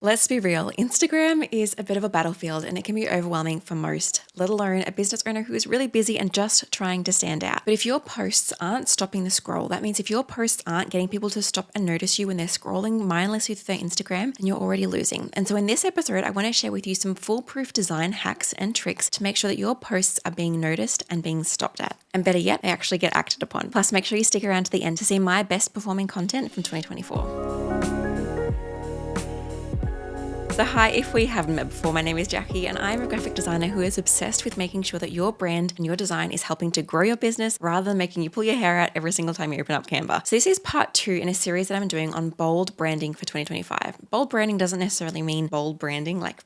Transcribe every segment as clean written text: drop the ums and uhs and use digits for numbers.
Let's be real, Instagram is a bit of a battlefield and it can be overwhelming for most, let alone a business owner who is really busy and just trying to stand out. But if your posts aren't stopping the scroll, that means if your posts aren't getting people to stop and notice you when they're scrolling mindlessly through their Instagram, then you're already losing. And so in this episode, I want to share with you some foolproof design hacks and tricks to make sure that your posts are being noticed and being stopped at. And better yet, they actually get acted upon. Plus, make sure you stick around to the end to see my best performing content from 2024. So hi, if we haven't met before, my name is Jacqui and I'm a graphic designer who is obsessed with making sure that your brand and your design is helping to grow your business rather than making you pull your hair out every single time you open up Canva. So this is part 2 in a series that I'm doing on bold branding for 2025. Bold branding doesn't necessarily mean bold branding like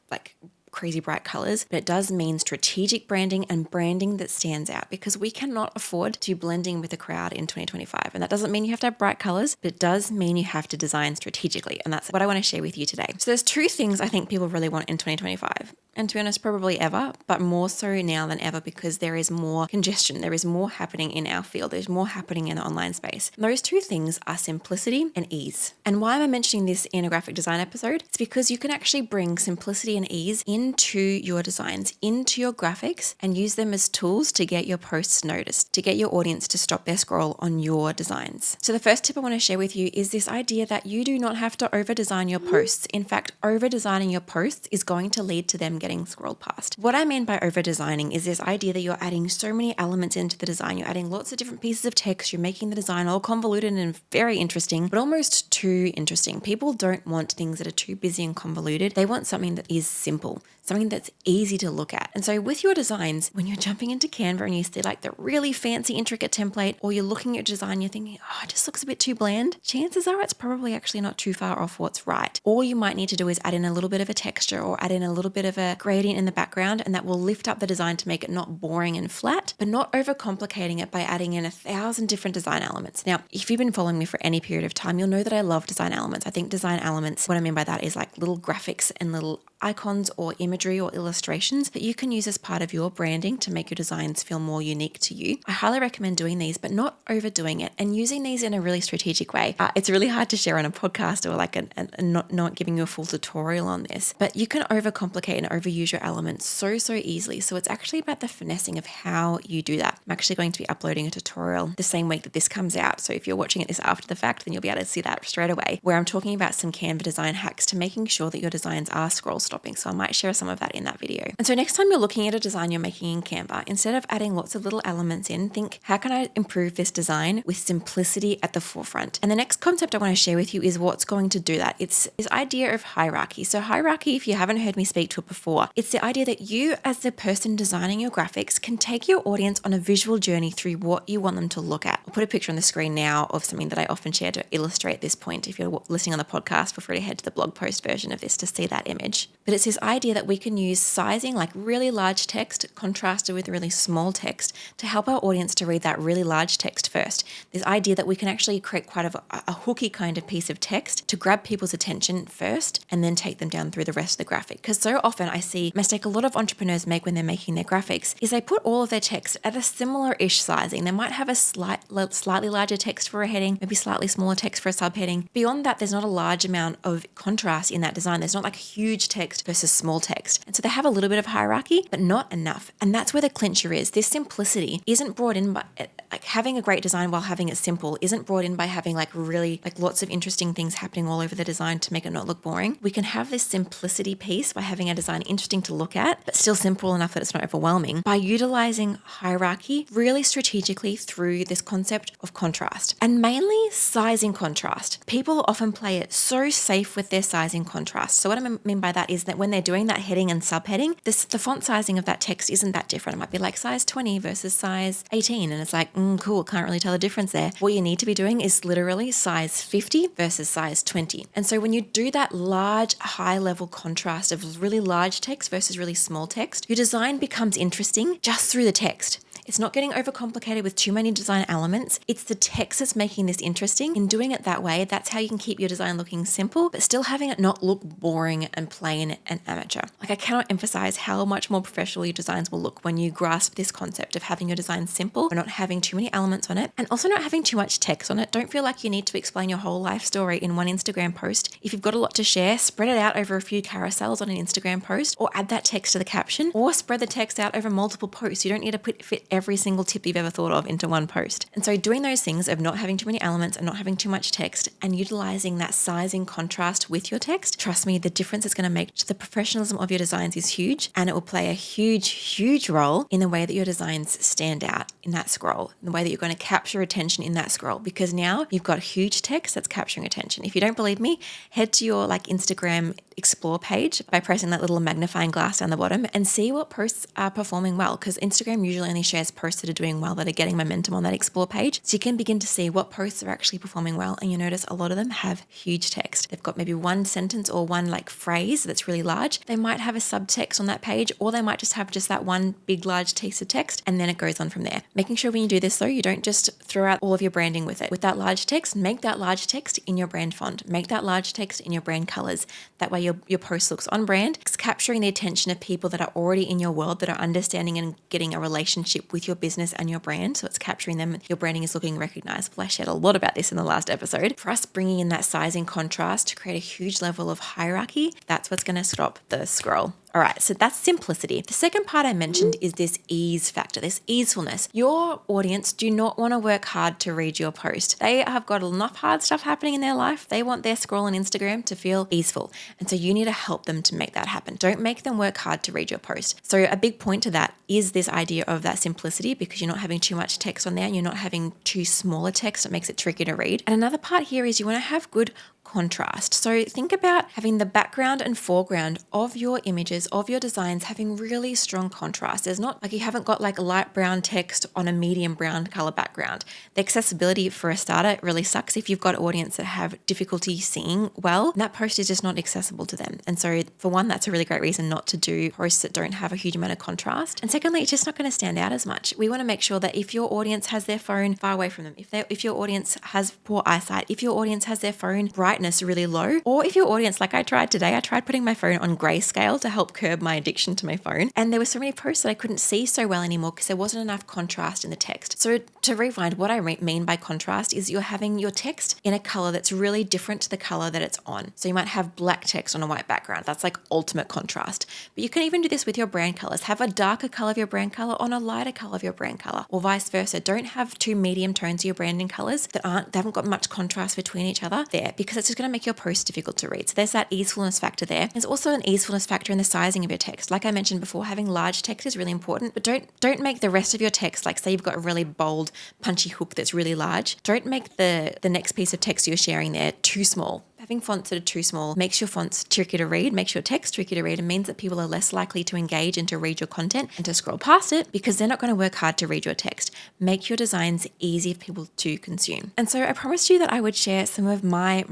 crazy bright colors, but it does mean strategic branding and branding that stands out because we cannot afford to be blending with the crowd in 2025. And that doesn't mean you have to have bright colors, but it does mean you have to design strategically. And that's what I want to share with you today. So there's 2 things I think people really want in 2025. And to be honest, probably ever, but more so now than ever because there is more congestion. There is more happening in our field. There's more happening in the online space. And those 2 things are simplicity and ease. And why am I mentioning this in a graphic design episode? It's because you can actually bring simplicity and ease into your designs, into your graphics, and use them as tools to get your posts noticed, to get your audience to stop their scroll on your designs. So the first tip I want to share with you is this idea that you do not have to over-design your posts. In fact, over-designing your posts is going to lead to them getting scrolled past. What I mean by over-designing is this idea that you're adding so many elements into the design. You're adding lots of different pieces of text. You're making the design all convoluted and very interesting, but almost too interesting. People don't want things that are too busy and convoluted. They want something that is simple, something that's easy to look at. And so with your designs, when you're jumping into Canva and you see like the really fancy, intricate template, or you're looking at your design, you're thinking, oh, it just looks a bit too bland. Chances are it's probably actually not too far off what's right. All you might need to do is add in a little bit of a texture or add in a little bit of a gradient in the background, and that will lift up the design to make it not boring and flat, but not overcomplicating it by adding in 1,000 different design elements. Now, if you've been following me for any period of time, you'll know that I love design elements. I think design elements, what I mean by that is like little graphics and little icons or imagery or illustrations that you can use as part of your branding to make your designs feel more unique to you. I highly recommend doing these, but not overdoing it and using these in a really strategic way. It's really hard to share on a podcast or like not giving you a full tutorial on this, but you can overcomplicate and overuse your elements so easily. So it's actually about the finessing of how you do that. I'm actually going to be uploading a tutorial the same week that this comes out. So if you're watching this after the fact, then you'll be able to see that straight away, where I'm talking about some Canva design hacks to making sure that your designs are scroll stopping. So I might share some of that in that video. And so next time you're looking at a design you're making in Canva, instead of adding lots of little elements in, think, how can I improve this design with simplicity at the forefront? And the next concept I want to share with you is what's going to do that. It's this idea of hierarchy. So hierarchy, if you haven't heard me speak to it before, it's the idea that you as the person designing your graphics can take your audience on a visual journey through what you want them to look at. I'll put a picture on the screen now of something that I often share to illustrate this point. If you're listening on the podcast, feel free to head to the blog post version of this to see that image. But it's this idea that we can use sizing, like really large text contrasted with really small text, to help our audience to read that really large text first. This idea that we can actually create quite a hooky kind of piece of text to grab people's attention first and then take them down through the rest of the graphic. Because so often I see a mistake a lot of entrepreneurs make when they're making their graphics is they put all of their text at a similar-ish sizing. They might have a slightly larger text for a heading, maybe slightly smaller text for a subheading. Beyond that, there's not a large amount of contrast in that design. There's not like huge text versus small text. And so they have a little bit of hierarchy, but not enough. And that's where the clincher is. This simplicity isn't brought in by like having a great design while having it simple isn't brought in by having like really like lots of interesting things happening all over the design to make it not look boring. We can have this simplicity piece by having a design interesting to look at, but still simple enough that it's not overwhelming, by utilizing hierarchy really strategically through this concept of contrast, and mainly sizing contrast. People often play it so safe with their sizing contrast. So what I mean by that is that when they're doing that heading and subheading, the font sizing of that text isn't that different. It might be like size 20 versus size 18. And it's like, cool, can't really tell the difference there. What you need to be doing is literally size 50 versus size 20. And so when you do that large, high level contrast of really large text versus really small text, your design becomes interesting just through the text. It's not getting overcomplicated with too many design elements. It's the text that's making this interesting. In doing it that way, that's how you can keep your design looking simple, but still having it not look boring and plain and amateur. Like, I cannot emphasize how much more professional your designs will look when you grasp this concept of having your design simple, or not having too many elements on it, and also not having too much text on it. Don't feel like you need to explain your whole life story in one Instagram post. If you've got a lot to share, spread it out over a few carousels on an Instagram post, or add that text to the caption, or spread the text out over multiple posts. You don't need to fit every single tip you've ever thought of into one post. And so doing those things of not having too many elements and not having too much text and utilizing that sizing contrast with your text, trust me, the difference it's going to make to the professionalism of your designs is huge, and it will play a huge role in the way that your designs stand out in that scroll, in the way that you're going to capture attention in that scroll, because now you've got huge text that's capturing attention. If you don't believe me, head to your Instagram explore page by pressing that little magnifying glass down the bottom and see what posts are performing well, because Instagram usually only shares posts that are doing well, that are getting momentum on that explore page. So you can begin to see what posts are actually performing well, and you notice a lot of them have huge text. They've got maybe one sentence or one phrase that's really large. They might have a subtext on that page, or they might just have that one big large piece of text, and then it goes on from there. Making sure when you do this though, you don't just throw out all of your branding with it. With that large text, make that large text in your brand font. Make that large text in your brand colors. That way your post looks on brand. It's capturing the attention of people that are already in your world, that are understanding and getting a relationship with your business and your brand. So it's capturing them. Your branding is looking recognizable. I shared a lot about this in the last episode. For us, bringing in that sizing contrast to create a huge level of hierarchy, that's what's going to stop the scroll. All right, so that's simplicity. The second part I mentioned is this ease factor, this easefulness. Your audience do not want to work hard to read your post. They have got enough hard stuff happening in their life. They want their scroll on Instagram to feel easeful. And so you need to help them to make that happen. Don't make them work hard to read your post. So a big point to that is this idea of that simplicity, because you're not having too much text on there and you're not having too small a text that makes it tricky to read. And another part here is you want to have good contrast. So think about having the background and foreground of your images, of your designs, having really strong contrast. There's not you haven't got light brown text on a medium brown color background. The accessibility for a starter really sucks if you've got an audience that have difficulty seeing well. That post is just not accessible to them. And so for one, that's a really great reason not to do posts that don't have a huge amount of contrast. And secondly, it's just not going to stand out as much. We want to make sure that if your audience has their phone far away from them, if your audience has poor eyesight, if your audience has their phone brightness really low, or if your audience, like I tried today, I tried putting my phone on grayscale to help curb my addiction to my phone. And there were so many posts that I couldn't see so well anymore because there wasn't enough contrast in the text. So to rewind, what I mean by contrast is you're having your text in a color that's really different to the color that it's on. So you might have black text on a white background. That's ultimate contrast. But you can even do this with your brand colors. Have a darker color of your brand color on a lighter color of your brand color, or vice versa. Don't have two medium tones of your branding colors that they haven't got much contrast between each other there, because it's just going to make your post difficult to read. So there's that easefulness factor there. There's also an easefulness factor in the sizing of your text. Like I mentioned before, having large text is really important, but don't make the rest of your text, say you've got a really bold, punchy hook that's really large. Don't make the next piece of text you're sharing there too small. Having fonts that are too small makes your fonts tricky to read, makes your text tricky to read, and means that people are less likely to engage and to read your content and to scroll past it because they're not going to work hard to read your text. Make your designs easy for people to consume. And so I promised you that I would share some of my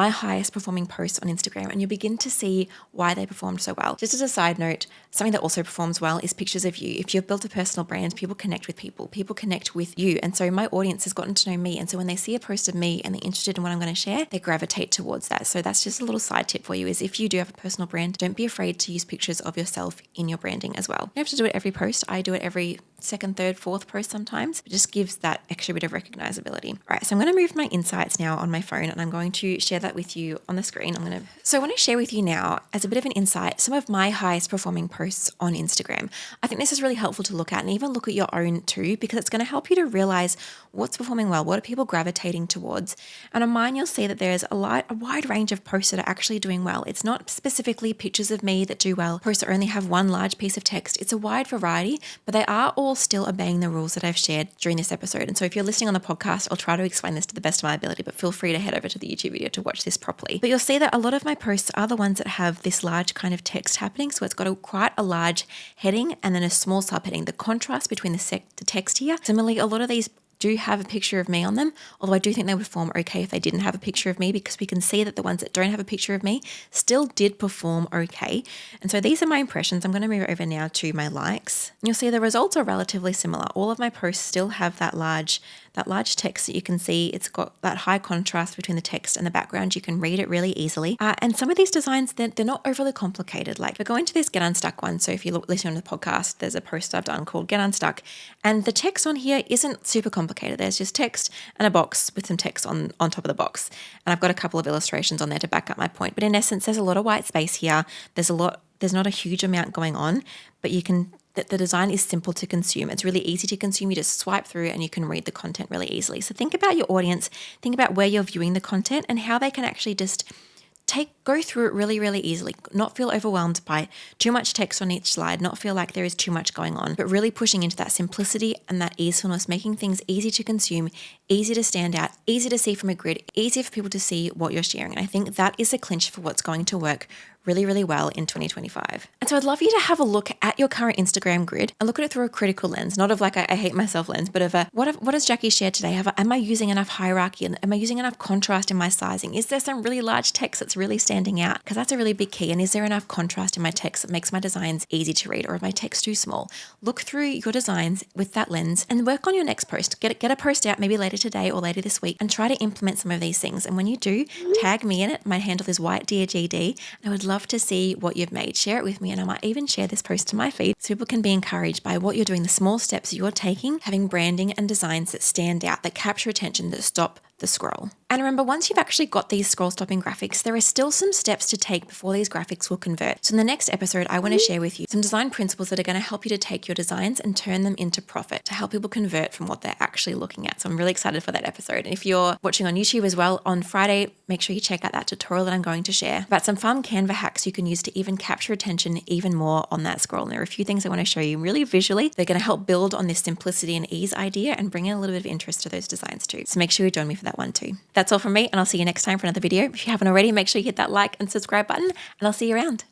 highest performing posts on Instagram, and you'll begin to see why they performed so well. Just as a side note, something that also performs well is pictures of you. If you've built a personal brand, people connect with people connect with you. And so my audience has gotten to know me. And so when they see a post of me and they're interested in what I'm going to share, they gravitate towards that. So that's just a little side tip for you, is if you do have a personal brand, don't be afraid to use pictures of yourself in your branding as well. You don't have to do it every post. I do it every second, third, fourth post sometimes. It just gives that extra bit of recognizability. All right, so I'm going to move my insights now on my phone, and I'm going to share that with you on the screen. So I want to share with you now, as a bit of an insight, some of my highest performing posts on Instagram. I think this is really helpful to look at, and even look at your own too, because it's going to help you to realize what's performing well, what are people gravitating towards. And on mine, you'll see that there's a wide range of posts that are actually doing well. It's not specifically pictures of me that do well, posts that only have one large piece of text. It's a wide variety, but they are all still obeying the rules that I've shared during this episode. And so if you're listening on the podcast, I'll try to explain this to the best of my ability, but feel free to head over to the YouTube video to watch this properly. But you'll see that a lot of my posts are the ones that have this large kind of text happening. So it's got quite a large heading and then a small subheading. The contrast between the text here. Similarly, a lot of these do have a picture of me on them, although I do think they would perform okay if they didn't have a picture of me, because we can see that the ones that don't have a picture of me still did perform okay. And so these are my impressions. I'm going to move over now to my likes. You'll see the results are relatively similar. All of my posts still have that large text that you can see. It's got that high contrast between the text and the background. You can read it really easily. And some of these designs, they're not overly complicated. Like, we're going to this Get Unstuck one. So if you listen to the podcast, there's a post I've done called Get Unstuck. And the text on here isn't super complicated. There's just text and a box with some text on top of the box. And I've got a couple of illustrations on there to back up my point. But in essence, there's a lot of white space here. There's not a huge amount going on, but the design is simple to consume. It's really easy to consume. You just swipe through and you can read the content really easily. So think about your audience, think about where you're viewing the content and how they can actually just go through it really, really easily, not feel overwhelmed by too much text on each slide, not feel like there is too much going on, but really pushing into that simplicity and that easefulness, making things easy to consume, easy to stand out, easy to see from a grid, easier for people to see what you're sharing. And I think that is a clinch for what's going to work really, really well in 2025. And so I'd love you to have a look at your current Instagram grid and look at it through a critical lens, not of like I hate myself lens, but of what has Jacqui shared today? Am I using enough hierarchy? And am I using enough contrast in my sizing? Is there some really large text that's really standing out? Because that's a really big key. And is there enough contrast in my text that makes my designs easy to read, or is my text too small? Look through your designs with that lens and work on your next post. Get a post out maybe later today or later this week and try to implement some of these things. And when you do, tag me in it. My handle is whitedeargd. I would love to see what you've made. Share it with me, and I might even share this post to my feed so people can be encouraged by what you're doing, the small steps you're taking, having branding and designs that stand out, that capture attention, that stop the scroll. And remember, once you've actually got these scroll stopping graphics, there are still some steps to take before these graphics will convert. So in the next episode, I want to share with you some design principles that are going to help you to take your designs and turn them into profit, to help people convert from what they're actually looking at. So I'm really excited for that episode. And if you're watching on YouTube as well, on Friday, make sure you check out that tutorial that I'm going to share about some fun Canva hacks you can use to even capture attention even more on that scroll. And there are a few things I want to show you really visually. They're going to help build on this simplicity and ease idea and bring in a little bit of interest to those designs too. So make sure you join me for that one too. That's all from me, and I'll see you next time for another video. If you haven't already, make sure you hit that like and subscribe button, and I'll see you around.